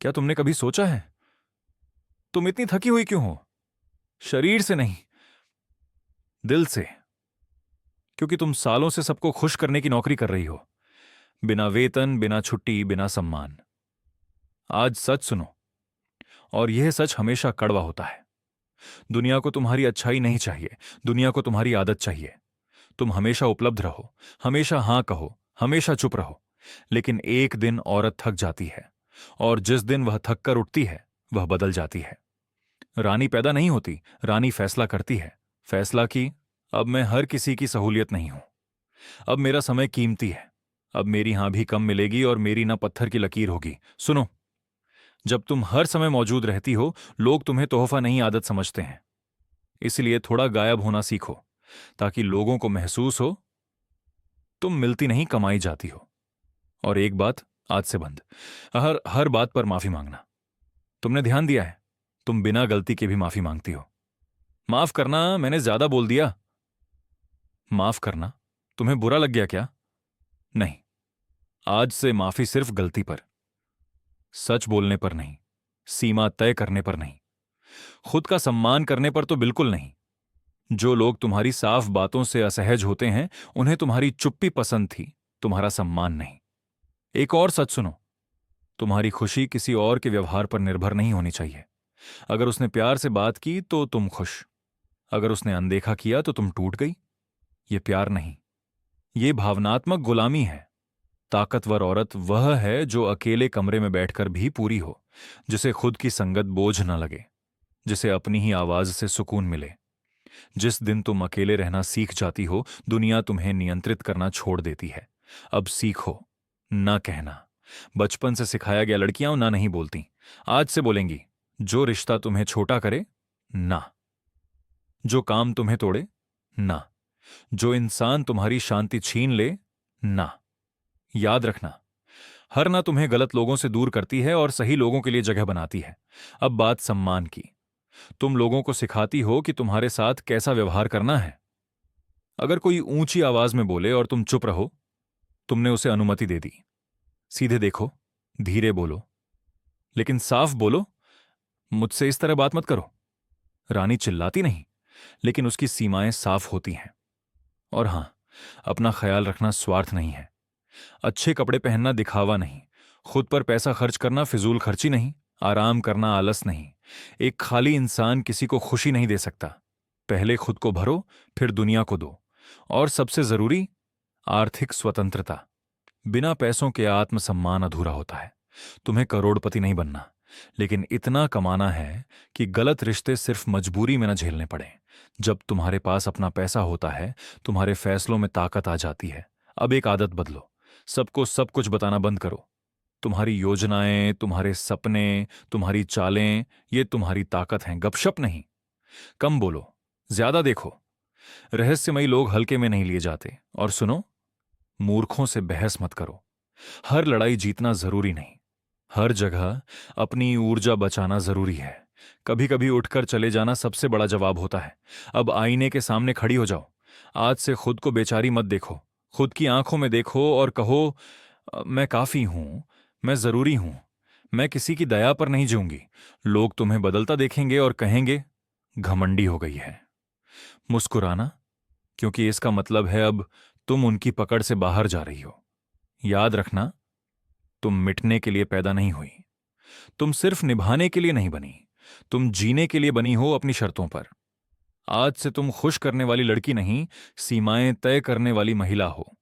क्या तुमने कभी सोचा है तुम इतनी थकी हुई क्यों हो? शरीर से नहीं, दिल से। क्योंकि तुम सालों से सबको खुश करने की नौकरी कर रही हो, बिना वेतन, बिना छुट्टी, बिना सम्मान। आज सच सुनो, और यह सच हमेशा कड़वा होता है। दुनिया को तुम्हारी अच्छाई नहीं चाहिए, दुनिया को तुम्हारी आदत चाहिए। तुम हमेशा उपलब्ध रहो, हमेशा हां कहो, हमेशा चुप रहो। लेकिन एक दिन औरत थक जाती है, और जिस दिन वह थक कर उठती है वह बदल जाती है। रानी पैदा नहीं होती, रानी फैसला करती है। फैसला की, अब मैं हर किसी की सहूलियत नहीं हूं। अब मेरा समय कीमती है। अब मेरी हां भी कम मिलेगी और मेरी ना पत्थर की लकीर होगी। सुनो, जब तुम हर समय मौजूद रहती हो, लोग तुम्हें तोहफा नहीं आदत समझते हैं। इसलिए थोड़ा गायब होना सीखो, ताकि लोगों को महसूस हो तुम मिलती नहीं, कमाई जाती हो। और एक बात आज से बंद, हर हर बात पर माफी मांगना। तुमने ध्यान दिया है, तुम बिना गलती के भी माफी मांगती हो। माफ करना, मैंने ज्यादा बोल दिया। माफ करना, तुम्हें बुरा लग गया क्या? नहीं, आज से माफी सिर्फ गलती पर, सच बोलने पर नहीं, सीमा तय करने पर नहीं, खुद का सम्मान करने पर तो बिल्कुल नहीं। जो लोग तुम्हारी साफ बातों से असहज होते हैं, उन्हें तुम्हारी चुप्पी पसंद थी, तुम्हारा सम्मान नहीं। एक और सच सुनो, तुम्हारी खुशी किसी और के व्यवहार पर निर्भर नहीं होनी चाहिए। अगर उसने प्यार से बात की तो तुम खुश, अगर उसने अनदेखा किया तो तुम टूट गई। ये प्यार नहीं, ये भावनात्मक गुलामी है। ताकतवर औरत वह है जो अकेले कमरे में बैठकर भी पूरी हो, जिसे खुद की संगत बोझ न लगे, जिसे अपनी ही आवाज से सुकून मिले। जिस दिन तुम अकेले रहना सीख जाती हो, दुनिया तुम्हें नियंत्रित करना छोड़ देती है। अब सीखो ना कहना। बचपन से सिखाया गया लड़कियां ना नहीं बोलती, आज से बोलेंगी। जो रिश्ता तुम्हें छोटा करे, ना। जो काम तुम्हें तोड़े, ना। जो इंसान तुम्हारी शांति छीन ले, ना। याद रखना, हर ना तुम्हें गलत लोगों से दूर करती है और सही लोगों के लिए जगह बनाती है। अब बात सम्मान की। तुम लोगों को सिखाती हो कि तुम्हारे साथ कैसा व्यवहार करना है। अगर कोई ऊंची आवाज में बोले और तुम चुप रहो, तुमने उसे अनुमति दे दी। सीधे देखो, धीरे बोलो, लेकिन साफ बोलो, मुझसे इस तरह बात मत करो। रानी चिल्लाती नहीं, लेकिन उसकी सीमाएं साफ होती हैं। और हां, अपना ख्याल रखना स्वार्थ नहीं है। अच्छे कपड़े पहनना दिखावा नहीं, खुद पर पैसा खर्च करना फिजूल खर्ची नहीं, आराम करना आलस नहीं। एक खाली इंसान किसी को खुशी नहीं दे सकता। पहले खुद को भरो, फिर दुनिया को दो। और सबसे जरूरी, आर्थिक स्वतंत्रता। बिना पैसों के आत्मसम्मान अधूरा होता है। तुम्हें करोड़पति नहीं बनना, लेकिन इतना कमाना है कि गलत रिश्ते सिर्फ मजबूरी में न झेलने पड़े। जब तुम्हारे पास अपना पैसा होता है, तुम्हारे फैसलों में ताकत आ जाती है। अब एक आदत बदलो, सबको सब कुछ बताना बंद करो। तुम्हारी योजनाएं, तुम्हारे सपने, तुम्हारी चालें, ये तुम्हारी ताकत हैं, गपशप नहीं। कम बोलो, ज्यादा देखो। रहस्यमयी लोग हल्के में नहीं लिए जाते। और सुनो, मूर्खों से बहस मत करो। हर लड़ाई जीतना जरूरी नहीं। हर जगह अपनी ऊर्जा बचाना जरूरी है। कभी कभी उठकर चले जाना सबसे बड़ा जवाब होता है। अब आईने के सामने खड़ी हो जाओ। आज से खुद को बेचारी मत देखो। खुद की आंखों में देखो और कहो, मैं काफी हूं, मैं जरूरी हूं, मैं किसी की दया पर नहीं जीऊंगी। लोग तुम्हें बदलता देखेंगे और कहेंगे, घमंडी हो गई है। मुस्कुराना, क्योंकि इसका मतलब है अब तुम उनकी पकड़ से बाहर जा रही हो। याद रखना, तुम मिटने के लिए पैदा नहीं हुई। तुम सिर्फ निभाने के लिए नहीं बनी, तुम जीने के लिए बनी हो, अपनी शर्तों पर। आज से तुम खुश करने वाली लड़की नहीं, सीमाएं तय करने वाली महिला हो।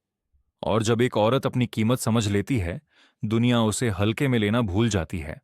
और जब एक औरत अपनी कीमत समझ लेती है, दुनिया उसे हल्के में लेना भूल जाती है।